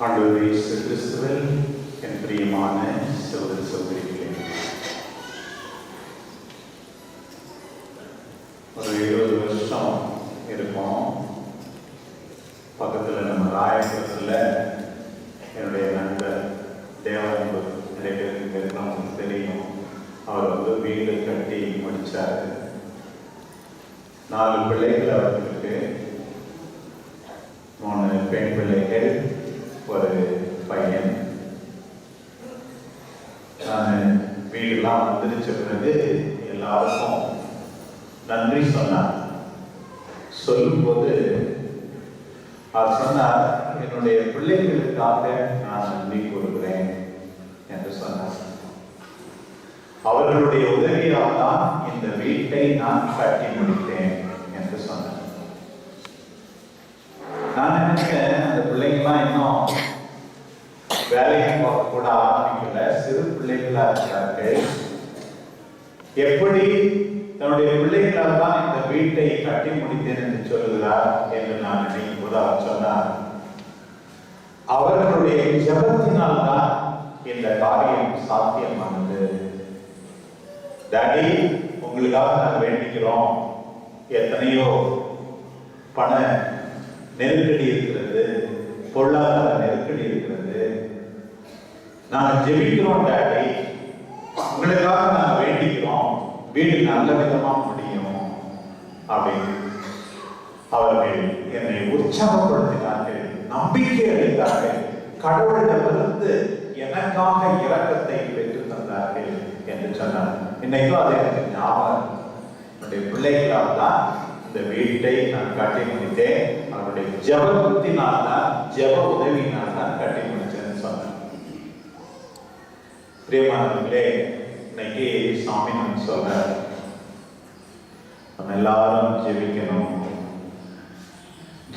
ஆண்டவர் இயேசு கிறிஸ்துவில் என் பிரியமான சகோதர சகோதரிகளே, ஒரு 20 வருஷம் இருப்போம். பக்கத்தில் நம்ம ராயபுரத்தில் என்னுடைய நண்பர் தேவானந்த நிறைய பேருக்கு இருக்கிறவங்களுக்கு தெரியும். அவர் வீடு கட்டி முடித்தார். 4 பிள்ளைகள் அவர்களுக்கு, 3 பெண் பிள்ளைகள், ஒரு பையன். நான் வீடெல்லாம் வந்துருச்ச பிறகு எல்லாருக்கும் நன்றி சொன்னார். சொல்லும்போது அவர் சொன்னார், என்னுடைய பிள்ளைகளுக்காக நான் நன்றி கூறுகிறேன் என்று சொன்னார். அவர்களுடைய உதவியால் தான் இந்த வீட்டை நான் கட்டி முடித்தேன் என்று சொன்னார். நான் நினைச்சேன், அந்த பிள்ளைங்களாம் இன்னும் வேலைக்கு போக கூட ஆரம்பிக்கல, சிறு பிள்ளைகளா இருக்கிறார்கள். எப்படி தன்னுடைய பிள்ளைகளால் தான் இந்த வீட்டை கட்டி முடித்தேன் என்று சொல்லுகிறார் என்று நான் நினைக்கும் போது அவர் சொன்னார், அவர்களுடைய ஜெபத்தினால் தான் இந்த காரியம் சாத்தியமானது. டாடி, உங்களுக்காக நாங்கள் வேண்டிக்கிறோம். எத்தனையோ பண நெருக்கடி இருக்கிறது, பொருளாதார நெருக்கடி இருக்கிறது. நாங்கள் ஜெபிக்கிறோம் டாடி, உங்களுக்காக நாங்கள் வேண்டிக்கிறோம், வீடு நல்ல விதமா முடியும் அப்படின்னு அவர்கள் என்னை உற்சாகப்படுத்தினார்கள், நம்பிக்கை அளித்தார்கள், கடவுளிடமிருந்து எனக்காக இரக்கத்தை பெற்று தந்தார்கள் என்று சொன்னார். இன்னைக்கும் அது எனக்கு ஞாபகம். என்னுடைய பிள்ளைகளால் தான் இந்த வீட்டை நான் கட்டி முடித்தேன். அவருடைய ஜெபத்தினால் தான், ஜெப உதவியினால் தான் கட்டி முடிச்சேன்னு சொன்னேன். பிரியமானவர்களே, இன்னைக்கு சாமி நம்ம சொல்ற, நம்ம எல்லாரும் ஜெபிக்கணும்.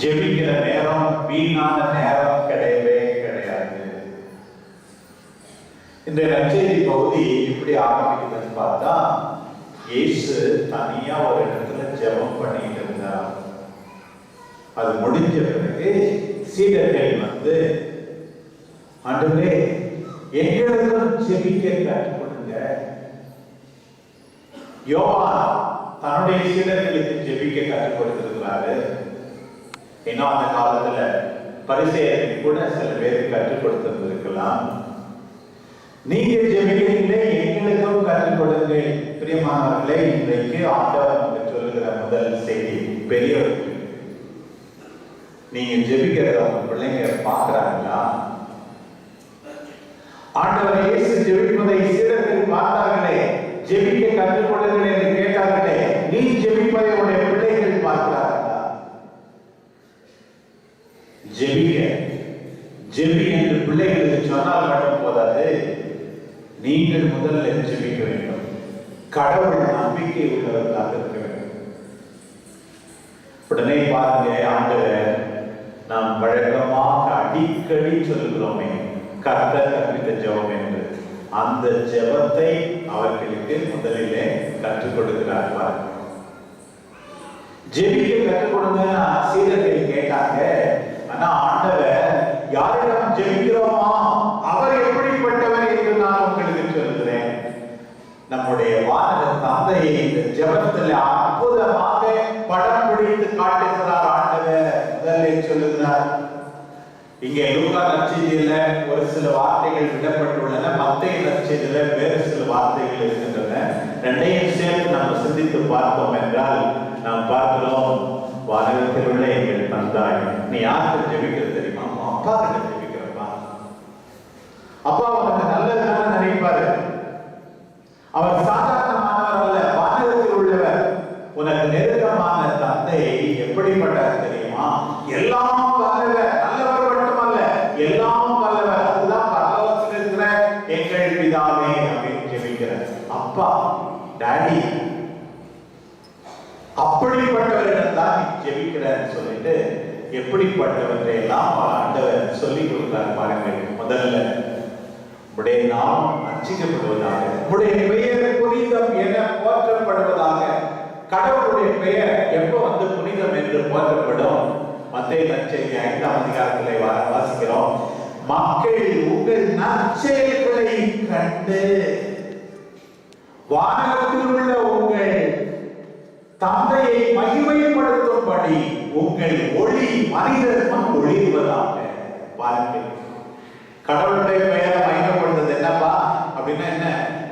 ஜெபிக்கிற நேரம் வீணான நேரம் கிடையவே கிடையாது. இந்த நற்செய்தி பகுதி இப்படி ஆரம்பிக்குதுன்னு பார்த்தா, இயேசு தனியா ஒரு இடத்துல ஜெபம் பண்ணிட்டு இருந்தார். அது முடிஞ்ச பிறகு சீடர்கள் ஆண்டவரே, எங்களுக்கும் ஜெபிக்க கற்றுக் கொடுங்க. யோவான் தன்னுடைய சீடர்களுக்கு ஜெபிக்க கற்றுக் கொடுத்திருக்கிறாரு. இன்னும் அந்த காலத்துல பரிசேயருக்கு கூட சில பேருக்கு கற்றுக் கொடுத்திருக்கலாம். நீங்க ஜெபிக்கிறீங்களே, எங்களுக்கும் கற்றுக் கொடுங்க. பிரியமானவர்களே, இன்றைக்கு ஆண்டவர் நமக்கு சொல்லுகிற முதல் செய்தி பெரியவர்கள். நீங்க ஜெபிக்கிறத உங்க பிள்ளைங்க பார்க்கிறாங்களா? ஆண்டவர் இயேசு ஜெபிப்பதை சீடர்கள் பார்த்தார்களே, ஜெபிக்க கற்றுக் கொடுங்கள் என்று கேட்டார்களே, நீ ஜெபிப்பதை உடைய பிள்ளைகள் பார்க்கிறார்களா? ஜெபிக்க ஜெபி என்று பிள்ளைகளுக்கு சொன்னால் மட்டும் போதாது, நீங்கள் முதல்ல ஜெபிக்க வேண்டும். கடவுள் நம்பிக்கை உள்ளவர்களாக இருக்க வேண்டும். உடனே பாருங்க, ஆண்டவர் நாம் வழக்கமாக அடிக்கடி சொல்லுகிறோமே, கர்த்தர் கற்பித்த ஜெபம் என்று, அந்த ஜெபத்தை அவர்களுக்கு முதலிலே கற்றுக் கொடுக்கிறார். ஜெபிக்க கற்றுக் கொடுங்க சீடர்கள் கேட்டாங்க. ஆனா ஆண்டவர் யாரிடம் ஜெபிக்கிறோமா அவர் எப்படிப்பட்டவர் என்று நான் உங்களுக்கு சொல்கிறேன். நம்முடைய வானக தந்தையை இந்த ஜெபத்தில் அற்புதமாக படம் பிடித்து காட்டுகிறார் ஆண்டவர். முதலில் சொல்லுகிறார். இங்கே லூக்கா நற்செய்தியில ஒரு சில வார்த்தைகள் விடப்பட்டுள்ளன, மத்தேயு நற்செய்தியில வேறு சில வார்த்தைகள் இருக்கின்றன. ரெண்டையும் சேர்த்து நாம் சிந்தித்து பார்த்தோம் என்றால் நாம் பார்க்கிறோம், வானகத்தில் உள்ள எங்கள் தந்தாய், நீ யாருக்கு ஜெபிக்கிறது தெரியுமா? அப்பா கிட்ட ஜெபிக்கிறப்பா. அப்பா உனக்கு நல்லதுன்னு நினைப்பாரு. அவர் சாதாரணமானவர் அல்ல, வானகத்தில் உள்ளவர். உனக்கு நெருக்கமான தந்தை எப்படிப்பட்டவர் தெரியுமா? எல்லாம் வல்லவர், நல்லவர் மட்டுமல்ல, எல்லாம் வல்லவர். அதுதான் பரலோகத்தில் இருக்கிற எங்கள் பிதாவே அப்படின்னு ஜெபிக்கிறார். அப்பா, டாடி, அப்படிப்பட்டவரிடம் தான் நீ ஜெபிக்கிறன்னு சொல்லிட்டு எப்படிப்பட்டவற்றை எல்லாம் ஆண்டவர் சொல்லிக் கொடுக்கிறார். பாருங்கள், முதல்ல உடைய நாமம் அர்ச்சிக்கப்படுவதாக, உடைய பெயர் புனிதம் என போற்றப்படுவதாக. கடவுளுடைய பெயர் எப்ப புனிதம் என்று போற்றப்படும்? மத்தேயு நற்செய்தி 5ஆம் அதிகாரத்திலே வாசிக்கிறோம். நற்செயல்களை கண்டு வானகத்தில் உள்ள உங்கள் தந்தையை மகிமைப்படுத்தும்படி உங்கள் ஒளி மனிதர் முன் ஒளிர்வதாக. பாருங்கள், கடவுளுடைய பெயரை மகிமைப்படுத்துறது என்னப்பா அப்படின்னா என்ன?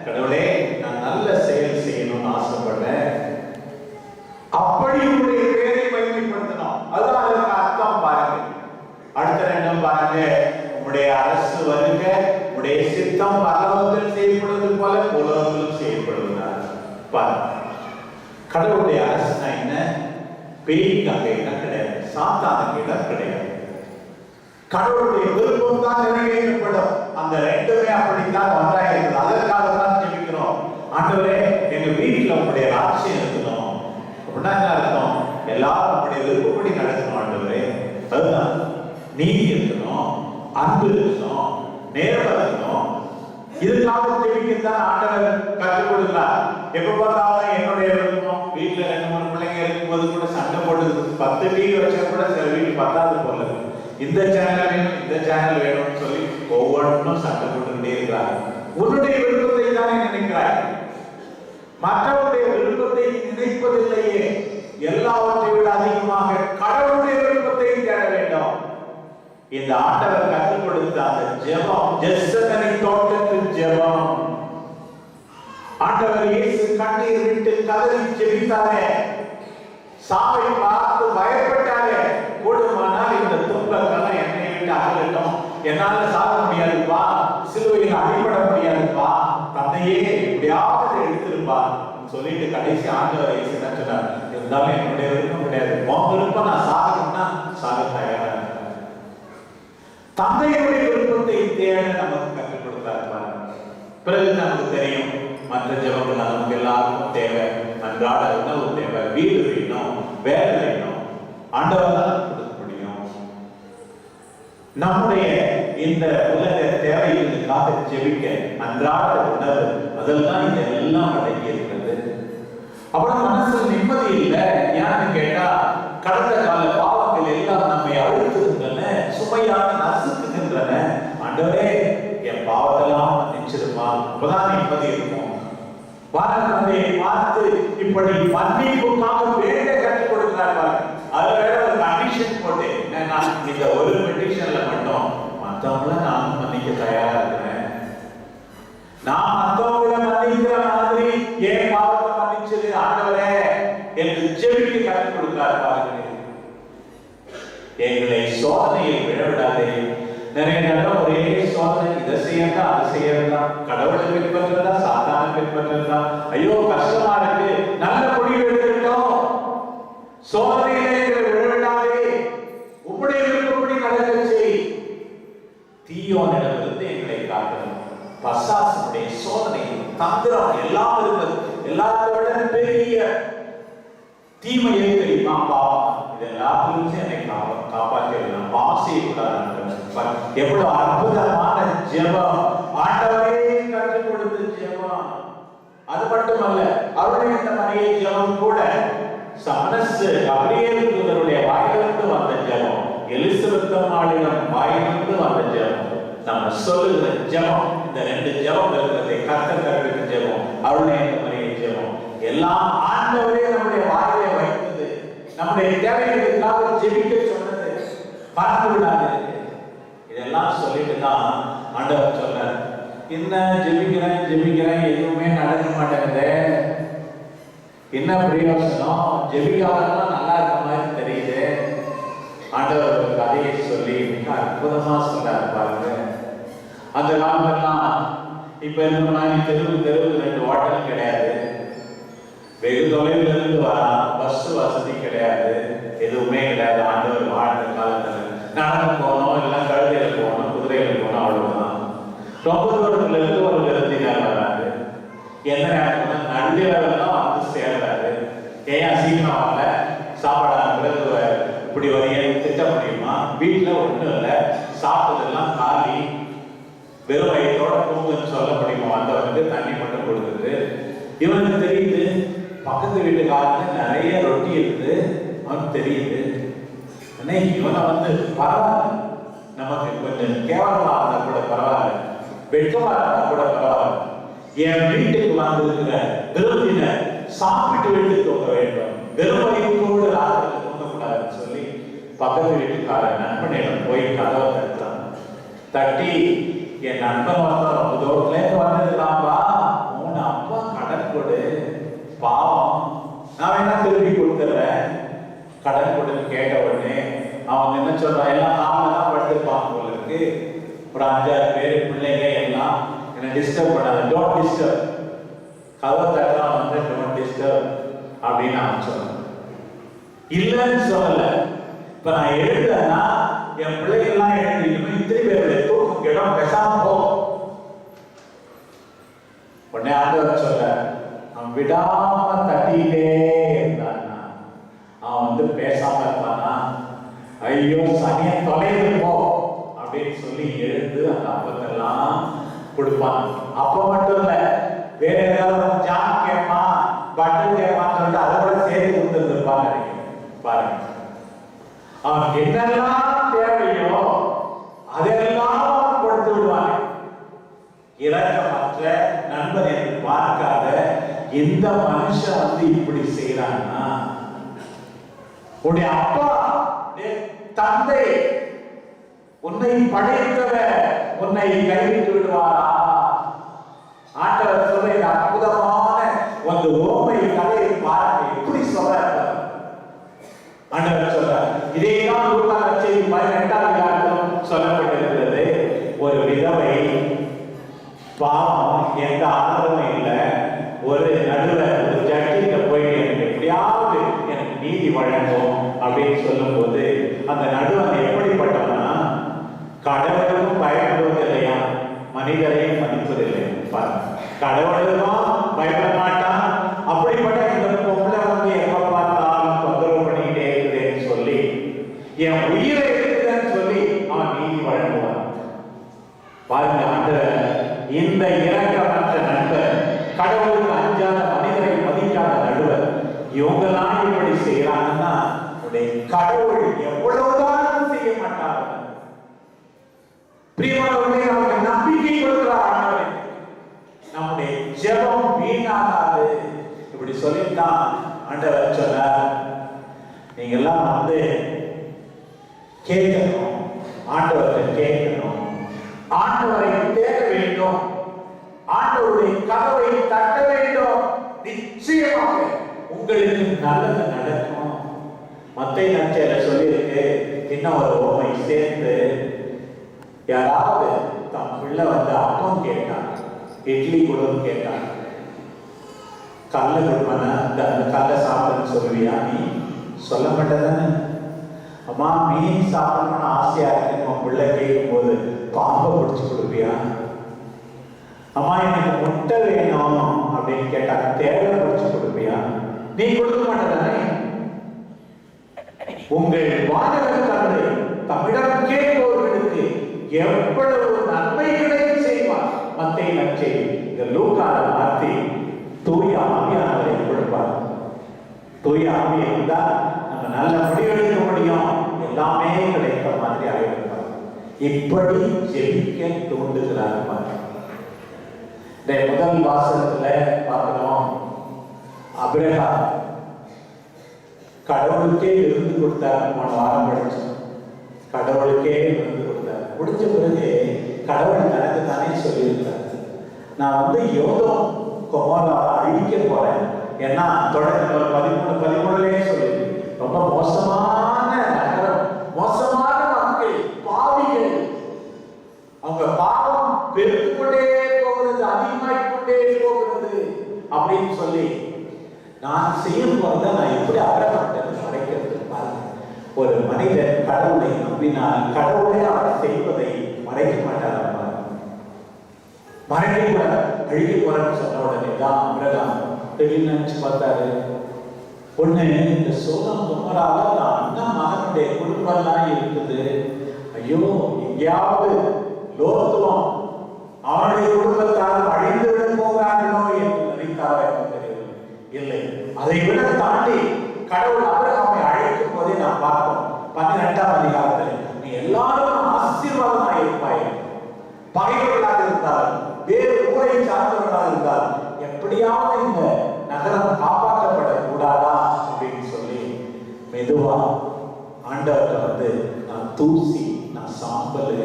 கடவுளே, நான் நல்ல செயல் செய்யணும்னு ஆசைப்படுறேன், அப்படி உங்களுடைய பெயரை மகிமைப்படுத்தணும். அதுதான் அதுக்கு அர்த்தம். பாருங்க, அடுத்த ரெண்டும் பாருங்க. உங்களுடைய அரசு வருக, உங்களுடைய சித்தம் பரலோகத்தில் செய்யப்படுவது போல உலகத்திலும் செய்யப்படுவதாக. பாருங்க, கடவுளுடைய அரசுனா என்ன? பேய்க்கு அங்க இடம் கிடையாது, சாத்தானுக்கு இடம் கிடையாது. கடவுளுடைய விருப்பம் தான் நிறைவேற்றப்படும். அந்த ரெண்டுமே அப்படித்தான் ஒன்றாக இருக்குது. அதற்காக தான் ஜெபிக்கிறோம். ஆண்டவரே, எங்க வீட்டில் உங்களுடைய ராட்சியம் இருக்கணும் அப்படின்னா என்ன அர்த்தம்? எல்லாரும் நம்முடைய விருப்பப்படி நடக்கணும். ஆண்டவரே, அதுதான் நீதி இருக்கணும், அன்பு இருக்கணும், நேர்மை இருக்கணும். இதுக்காக ஜெபிக்கத்தான் ஆண்டவர் கற்றுக் கொடுக்கிறார். எப்ப பார்த்தாலும் என்னுடைய விருப்பம். வீட்டுல 2-3 பிள்ளைங்க இருக்கும்போது கூட சண்டை போட்டு 10 டிவி வச்சா கூட சில வீட்டு 10வது போல இந்த சேனல் வேணும், இந்த சேனல் வேணும்னு சொல்லி ஒவ்வொன்றும் சண்டை போட்டுக்கிட்டே இருக்கிறாங்க. உன்னுடைய விருப்பத்தை தானே நினைக்கிறாய், மற்றவருடைய விருப்பத்தை நினைப்பதில்லையே. எல்லாவற்றை விட அதிகமாக கடவுளுடைய விருப்பத்தை தேட வேண்டும். இந்த ஆண்டவர் கற்றுக் கொடுத்த அந்த ஜெபம், ஜெத்செமனே தோட்டத்தின் ஜெபம். ஆண்டவர் இயேசு கண்ணீர் விட்டு கதறி ஜெபித்தாரே, சாவை பார்த்து பயப்பட்டாரே, கூடுமானால் இந்த துன்பங்களை என்னை விட்டு அகலட்டும், என்னால சாக முடியாதுப்பா, சிலுவையில் அடிபட முடியாதுப்பா, தன்னையே எப்படியாவது எடுத்திருப்பா சொல்லிட்டு கடைசி ஆண்டவர் இயேசு என்ன சொன்னார்? இருந்தாலும் என்னுடைய விருப்பம் கிடையாது, உன் விருப்பம் நான் சாகணும்னா சாக தயாரா இருக்கேன். தந்தையுடைய விருப்பத்தை தேட நமக்கு கற்றுக் கொடுத்தார். பிறகு நமக்கு தெரியும் மற்ற ஜெபங்கள் நமக்கு எல்லாருக்கும் தேவை. அன்றாட உணவு தேவை, வீடு வேணும், வேலை வேணும். ஆண்டவர் தான் கொடுக்க முடியும். நம்முடைய இந்த உலக தேவைகளுக்காக ஜெபிக்க அன்றாட உணவு, அதெல்லாம் இதெல்லாம் அடங்கி இருக்கிறது. அப்புறம் மனசுல நிம்மதி இல்லை. ஏன்னு கேட்டா, கடந்த கால பாவங்கள் எல்லாம் நம்மை அழுத்துகின்றன, சுமையாக நசுக்குகின்றன. ஆண்டவரே, என் பாவத்தெல்லாம் மன்னிச்சிருமா, அப்பதான் நிம்மதி இருக்கும். வானத்தை பார்த்து இப்படி மன்னிப்புக்காக வேண்ட கற்றுக் கொடுக்கிறார். அது வேற ஒரு கண்டிஷன் போட்டு, என்னன்னா இந்த ஒரு பெட்டிஷன்ல மட்டும் மற்றவங்கள நான் மன்னிக்க தயாரா இருக்கிறேன். நான் மற்றவங்களை மன்னிக்கிற மாதிரி ஏன் பாவத்தை மன்னிச்சது ஆண்டவரே என்று ஜெபிக்க கற்றுக் கொடுக்கிறார். பாருங்க, எங்களை சோதனையில் விழவிடாதே. நிறைய நேரம் ஒரே சோதனை, இதை செய்யறதா அதை செய்யறதா, கடவுளை பின்பற்றதா சாத்தானை பின்பற்றதா, ஐயோ கஷ்டமா இருக்கு, நல்ல முடிவு எடுத்துட்டோம். சோதனையிலே விழவிடாதே, உம்முடைய விருப்பப்படி நடக்க செய். தீயோனிடமிருந்து எங்களை காக்கணும். பசாசனுடைய சோதனை, தந்திரம் எல்லாம் இருக்கிறது. எல்லாத்தோட பெரிய தீமையை தெரியுமா? பாவம். இது எல்லாத்திலும் என்னை காப்பாற்றிடலாம். பாவம் செய்யக்கூடாது. எவ்வளவு அற்புதமான ஜெபம், ஆண்டவரே கற்றுக் கொடுத்த ஜெபம். அது மட்டுமல்ல, அவருடைய இந்த மரியை ஜெபம் கூட மனசு கபிரியேல் தூதருடைய வாயிலிருந்து வந்த ஜெபம், எலிசபெத் அம்மாளிடம் வாயிலிருந்து வந்த ஜெபம், நம்ம சொல்லுகிற ஜெபம். இந்த 2 ஜெபம் இருக்கிறதை கர்த்தர் கற்பித்த ஜெபம், அவருடைய இந்த மரியை ஜெபம் எல்லாம் ஆண்டவரே நம்முடைய வாயிலை வைத்தது. நம்முடைய தேவைகளுக்காக ஜெபிக்க சொன்னது. பார்த்து விடாது. இதெல்லாம் சொல்லிட்டு தான் ஆண்டவர் சொன்னார், என்ன ஜெபிக்கிறேன் எதுவுமே நடக்க மாட்டேங்குது, என்ன பிரயோசனம், ஜெபிக்காதெல்லாம் நல்லா இருக்க மாதிரி தெரியுது. ஆண்டவர் ஒரு கதையை சொல்லி மிக அற்புதமா சொன்னார். பாருங்க, அந்த காலமெல்லாம் இப்ப இருந்த மாதிரி தெருவுக்கு 2 ஹோட்டல் கிடையாது, வெகு தொலைவில் இருந்து வரா, பஸ் வசதி கிடையாது, எதுவுமே கிடையாது. ஆண்டவர் வாழ்ந்த காலத்துல நடந்து போனோம், எல்லாம் கழுதையில போனோம், குதிரையில போனோம், அவ்வளவுதான். ரொம்ப தூரத்துல இருந்து ஒரு விருந்தினர் வராது. என்ன நேரத்துல நள்ளிரவெல்லாம் வந்து சேர்றாரு. ஏன் சீக்கிரம் வரல, சாப்பாடு இப்படி வரைய திட்ட முடியுமா? வீட்டுல ஒண்ணும் இல்லை, சாப்பிட்டதெல்லாம் காலி, வெறும் வயிற்றோட தூங்குன்னு சொல்ல முடியுமா? வந்தவனுக்கு தண்ணி மட்டும் கொடுக்குது. இவனுக்கு தெரியுது பக்கத்து வீட்டுக்காரங்க நிறைய ரொட்டி இருக்குது, அவனுக்கு தெரியுது. இவனை வந்து பரவாயில்ல, நமக்கு கொஞ்சம் கேவலமா இருந்தா கூட பரவாயில்ல, வெட்கமா இருந்தா கூட பரவாயில்ல, என் வீட்டுக்கு வந்திருக்கிற விருந்தினர் சாப்பிட்டு வீட்டுக்கு தூங்க வேண்டும், வெறுமையோடு ராத்திரியில் தூங்கக்கூடாதுன்னு சொல்லி பக்கத்து வீட்டுக்காரன் நண்பனிடம் போய் கதவை தட்டுறான். தட்டி, என் நண்பன் வந்தா ரொம்ப தூரத்துலேருந்து வந்துருக்கலாம்பா, உன் அப்பா கடன் கொடு, பாவம் நான் வேணா திருப்பி கொடுத்துறேன், கடன் கொடுன்னு கேட்ட உடனே அவங்க என்ன சொல்றான், எல்லாம் நாம தான் படுத்துருப்பாங்க போல இருக்கு, ஒரு 5-6 பேர் பிள்ளைங்க எல்லாம் என்ன டிஸ்டர்ப் பண்ணாத, டோன்ட் டிஸ்டர்ப், கதவை தட்டுறான் வந்து டோன்ட் டிஸ்டர்ப் அப்படின்னு அவன் சொன்னான். இல்லைன்னு சொல்லல. இப்ப நான் எழுதுனா என் பிள்ளைகள்லாம் எழுதி இத்தனை பேருடைய தூக்கம் இடம் பேசாம போ. உடனே ஆண்டவர் சொல்ல, அவன் விடாம தட்டிட்டே இருந்தானா, அவன் வந்து பேசாம இருப்பானா, ஐயோ சனிய தொலைந்து போ அப்படின்னு சொல்லி எழுந்து அந்த அப்பத்தெல்லாம் கொடுப்பான். அப்ப மட்டும் இல்ல, வேற ஏதாவது ஜாம் கேட்பான், பட்டன் கேட்பான்னு சொல்லிட்டு அதை கூட சேர்த்து கொடுத்துருப்பாங்க. பாருங்க, அவன் என்னெல்லாம் தேவையோ அதெல்லாம் கொடுத்து விடுவாங்க. இரக்கமற்ற நண்பன் என்று பார்க்காத இந்த மனுஷன் வந்து இப்படி செய்யறான்னா, உன்னுடைய அப்பா தந்தை உன்னை படைத்தவர் உன்னை கைவிட்டு விடுவாரா? ஆண்டவர் சொல்ற இந்த அற்புதமான ஒரு ஓமை கதையை பாருங்க, எப்படி சொல்றாரு. ஆண்டவர் சொல்றார், இதேதான் லூக்கா நற்செய்தி 18ஆம் அதிகாரத்திலும் சொல்லப்பட்டிருக்கிறது. ஒரு விதவை, பாவம், எந்த ஆதரவும் இல்லை, ஒரு நடுவர் ஒரு ஜட்ஜிட்ட போயிட்டு எனக்கு எப்படியாவது எனக்கு நீதி வழங்கும் அப்படின்னு சொல்லும் போது அந்த நடுவன் எப்படிப்பட்டவனா, கடவுளுக்கும் பயப்படுவதில்லையா, மனிதரையும் மதிப்பதில்லை. கடவுளுக்கும் பயப்பட மாட்டான். அப்படிப்பட்ட இந்த பொம்பளை வந்து எப்ப பார்த்தாலும் தொந்தரவு பண்ணிக்கிட்டே இருக்குதுன்னு சொல்லி என் உயிரை இருக்குதுன்னு சொல்லி அவன் நீதி வழங்குவான். பாருங்க, அந்த இந்த இரக்கமற்ற நண்பர், கடவுளுக்கு அஞ்சாத மனிதரை மதிக்காத நடுவர், இவங்கெல்லாம் இப்படி செய்யறாங்கன்னா கடவுள் எவ்வளவுதான் செய்ய மாட்டாங்க. பிரியமானவர்களே, நமக்கு நம்பிக்கை கொடுக்கிறார். நம்முடைய ஜெபம் வீணாகாது. இப்படி சொல்லித்தான் ஆண்டவர் சொன்னார், நீங்க எல்லாம் வந்து கேட்கணும், ஆண்டவரை கேட்கணும், ஆண்டவரை தேட வேண்டும், ஆண்டவருடைய கதவை தட்ட வேண்டும். நிச்சயமாக உங்களுக்கு நல்லது நடக்கும். மத்தேயு நற்செய்தியில சொல்லியிருக்கு. இன்னும் ஒரு ஓமை சேர்த்து, யாராவது தம் பிள்ளை வந்து அப்பம் கேட்டான், இட்லி கொடுன்னு கேட்டான், கல்ல கொடுப்பான அந்த கல்லை சாப்பிடுன்னு சொல்லுவியா? நீ சொல்ல மாட்டேதானே. அம்மா மீன் சாப்பிடணும்னு ஆசையா இருக்கு, உன் பிள்ளை கேட்கும் போது பாம்பை பிடிச்சு கொடுப்பியா? அம்மா எனக்கு முட்டை வேணும் அப்படின்னு கேட்டா தேவை பிடிச்சு கொடுப்பியா? நீ கொடுக்க மாட்டேதானே. உங்கள் வானவர் தந்தை தம்மிடம் கேட்பவர்களுக்கு எவ்வளவு நன்மைகளை செய்வார். மத்தேயு நற்செய்தி இந்த லூக்காவை மாற்றி தூய ஆவியானவரை கொடுப்பார். தூய ஆவி இருந்தால் நம்ம நல்ல முடிவெடுக்க முடியும், எல்லாமே கிடைத்த மாதிரி ஆகியிருப்பார். இப்படி ஜெபிக்க தூண்டுகிறார். இந்த முதல் வாசகத்துல பார்க்கிறோம், ஆபிரகாம் கடவுளுக்கே விருந்து கொடுத்தார். போன வாரம் படிச்சோம், கடவுளுக்கே விருந்து கொடுத்தார். முடிச்ச பிறகு கடவுள் தனக்கு தானே சொல்லியிருக்கார், நான் வந்து யோதோம் கொமோராவை அழிக்க போறேன். ஏன்னா தொடர்ந்து 13 சொல்லி ரொம்ப மோசமான நகரம், மோசமான மக்கள், பாவிகள், அவங்க பாவம் பெருத்துக்கொண்டே போகிறது, அதிகமாகிக்கொண்டே போகிறது அப்படின்னு சொல்லி நான் செய்யும் போது நான் எப்படி அகரப்பட்டது மறைக்கிறது. ஒரு மனிதன் கடவுளை நம்பினால் கடவுளே அவர் செய்வதை மறைக்க மாட்டார். மறைக்க கூட அழிக்க போறேன்னு சொன்ன உடனே தான் ஆபிரகாம் திடீர்னு நினைச்சு பார்த்தாரு, ஒண்ணு இந்த சோதம் குமரால தான் அண்ணன் மகனுடைய குடும்பம்லாம் இருக்குது, ஐயோ எங்கேயாவது லோத்துவம் அவனுடைய குடும்பத்தால் அழிந்து விட போகிறார்களோ என்று நினைத்தாரோ தெரியவில்லை. இல்லை, அதை விட தாண்டி கடவுள் ஆபிரகாமை அழைக்கும் போதே நாம் பார்த்தோம் 12ஆம் அதிகாரத்தில், நீ எல்லாரும் ஆசீர்வாதமாக இருப்பாய், பகைவர்களாக இருந்தால் எப்படியாவது இந்த நகரம் காப்பாற்றப்படக்கூடாதா அப்படின்னு சொல்லி மெதுவா ஆண்டவர்கிட்ட வந்து, நான் தூசி, நான் சாம்பல்,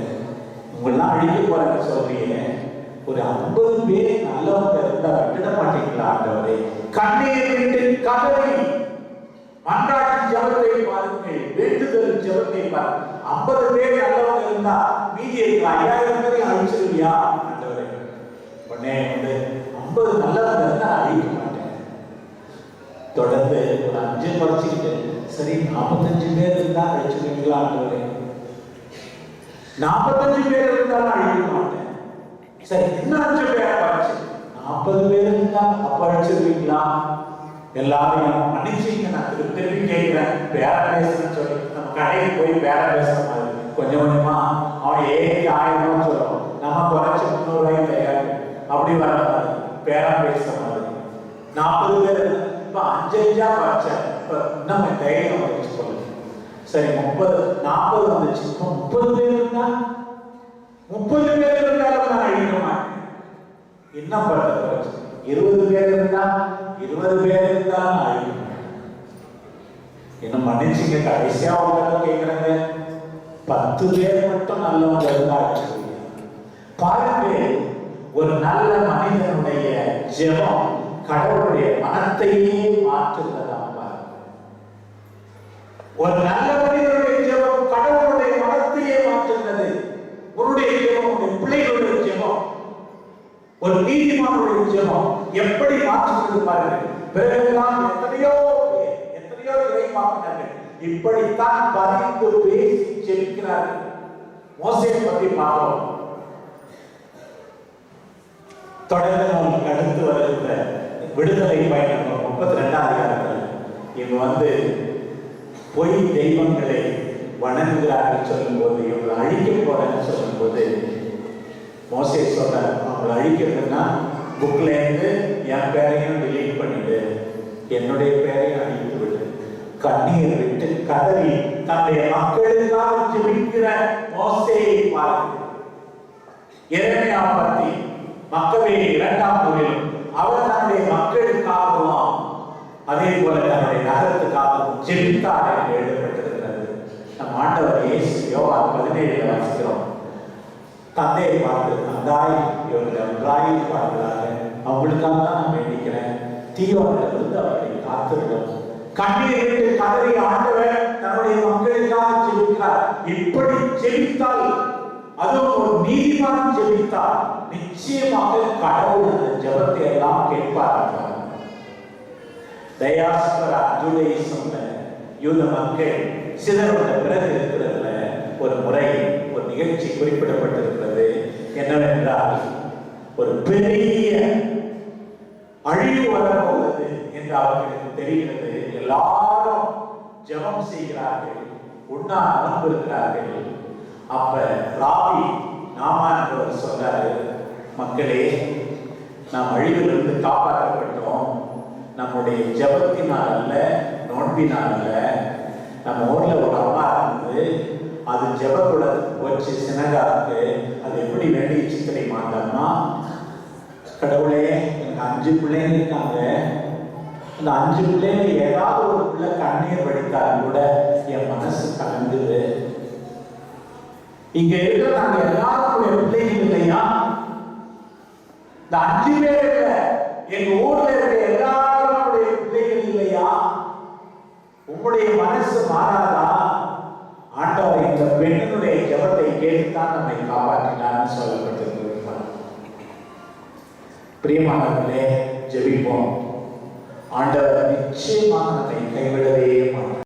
உங்களெல்லாம் அழிக்க போறேன்னு சொல்றீங்க, ஒரு 50 பேர் நல்லவங்க இருந்தா விட்டுட மாட்டீங்களா ஆண்டவரே? கண்ணீர் விட்டு கதறி மன்றாட்டு ஜெபத்தை பாருங்கள், வேண்டுதல் ஜெபத்தை பாருங்கள். 50 பேர் நல்லவங்க இருந்தா மீதி இருக்க 5000 பேரையும் அழிச்சிருவியா ஆண்டவரே? உடனே வந்து 50 நல்லவங்க இருந்தா அழிக்க மாட்டேன். தொடர்ந்து ஒரு 5 குறைச்சிக்கிட்டு, சரி 45 பேர் இருந்தா அழிச்சிருவீங்களா ஆண்டவரே? 45 பேர் இருந்தாலும் அழிக்க மாட்டேன். சரி இன்னும் 5 பேரை குறைச்சு 40 பேர் இருந்தா அப்ப அழிச்சிருவீங்களா? எல்லாரையும் மன்னிச்சிங்க, நான் திருப்பி கேட்கிறேன், பேர பேசுன்னு சொல்லி நம்ம கடைக்கு போய் பேர பேசுற மாதிரி கொஞ்சம் கொஞ்சமா அவன் 1000 சொல்லுவோம், நம்ம குறைச்சி 300 ரூபாய் தயாரு அப்படி வர மாதிரி பேர பேசுற மாதிரி. 40 பேர் இப்ப 5 குறைச்சேன், இப்ப நம்ம தைரியம் வந்துச்சு சொல்லுங்க. சரி 40 வந்துச்சு, இப்ப 30 பேர் இருந்தா 30 பேர் இருந்தாலும் நான் அழிக்க மாட்டேன். என்ன பண்றது? 20 பேர் இருந்தா 20 பேர் இருந்தா நான் அழிக்க மாட்டேன். என்ன மன்னிச்சுங்க, கடைசியா உங்களை கேட்கிறேங்க, 10 பேர் மட்டும் நல்லவங்க இருந்தா அழிச்சிருவீங்க. பாருங்க, ஒரு நல்ல மனிதனுடைய ஜெபம் கடவுளுடைய மனத்தையே மாற்றுகிறதா பாருங்க. ஒரு நல்ல மனிதனுடைய ஜெபம் கடவுளுடைய மனத்தையே மாற்றுகிறது. உன்னுடைய ஜெபம், உன்னுடைய பிள்ளைகளுடைய ஜெபம், ஒரு நீதிமானுடைய ஜெபம் எப்படி மாற்றுகிறது பாருங்க. பிறகுதான் எத்தனையோ இறைவாக்கினர்கள் இப்படித்தான் பரிந்து பேசி ஜெபிக்கிறார்கள். மோசேயை பற்றி பார்த்தோம். தொடர்ந்து நமக்கு அடுத்து வருகிற விடுதலை பயணம் 32ஆம் அதிகாரத்தில் இவங்க வந்து பொய் தெய்வங்களை வணங்குகிறார்கள் சொல்லும் போது, இவங்களை அழிக்க போறேன்னு சொல்லும் போது மோசே சொல்றார், அவங்களை அழிக்கிறதுன்னா புக்ல இருந்து என் பேரையும் டிலீட் பண்ணிடு, என்னுடைய பேரையும் அழித்து விடு. கண்ணீர் விட்டு கதறி தன்னுடைய மக்களுக்காக ஜெபிக்கிற மோசேயை பாருங்கள். எரேமியா பத்தி மக்கவே 2ஆம் நூலில் அவர் தன்னுடைய மக்களுக்காகவும் அதே போல தன்னுடைய நகரத்துக்காகவும் ஜெபித்தார் என்று எழுதப்பட்டிருக்கிறது. நம் ஆண்டவர் இயேசு யோவான் 17 வாசிக்கிறோம். தந்தையை பார்த்து, தந்தாய் இவர்களை ஒன்றாய் பார்க்கிறாங்க, அவங்களுக்காக தான் நான் வேண்டிக்கிறேன், தீயோனிலிருந்து அவர்களை காத்துவிடும். கண்ணீர் விட்டு கதறி ஆண்டவர் தன்னுடைய மக்களுக்காக ஜெபிக்கிறார். இப்படி ஜெபித்தால், அதுவும் ஒரு நீதிமான் ஜெபித்தால், நிச்சயமாக கடவுள் அந்த ஜெபத்தை எல்லாம் கேட்பார். டயாஸ்பரா ஜூடாயிசம்ல யூத மக்கள் சிதறுண்ட பிறகு இருக்கிறதுல ஒரு முறை, ஒரு நிகழ்ச்சி குறிப்பிடப்பட்டிருக்கிறது. என்னவென்றால், ஒரு பெரிய அழிவு வரப்போகிறது என்று அவர்களுக்கு தெரிகிறது. எல்லாரும் ஜெபம் செய்கிறார்கள், உண்ணா அமர்ந்திருக்கிறார்கள். அப்ப ராபி நாமான் என்பவர் சொல்றாரு, மக்களே, நாம் அழிவிலிருந்து காப்பாற்றப்பட்டோம், நம்முடைய ஜெபத்தினால் அல்ல, நோன்பினால் அல்ல. நம்ம ஊர்ல ஒரு அம்மா இருந்து, அது ஜெபக்கூட போச்சு சினகாருக்கு. அது எப்படி வேண்டிச்சு தெரியுமா? அந்த அம்மா, கடவுளே, எனக்கு 5 பிள்ளைங்க இருக்காங்க, அந்த 5 பிள்ளைங்க ஏதாவது ஒரு பிள்ளை கண்ணீர் வடித்தால் கூட என் மனசு கலங்குது. இங்க இருக்கிற நாங்க எல்லாருடைய பிள்ளைகள் இல்லையா? இந்த 5 பேர் இல்ல, எங்க ஊர்ல இருக்க எல்லாருடைய பிள்ளைகள் இல்லையா? உங்களுடைய மனசு மாறாதா? ஆண்டவர் இந்த பெண்ணுடைய ஜெபத்தை கேட்டுத்தான் நம்மை காப்பாற்றினார்னு சொல்லப்பட்டிருக்கிறது. பிரியமானவர்களே, ஜெபிப்போம். ஆண்டவர் நிச்சயமாக நம்மை கைவிடவே மாட்டார்.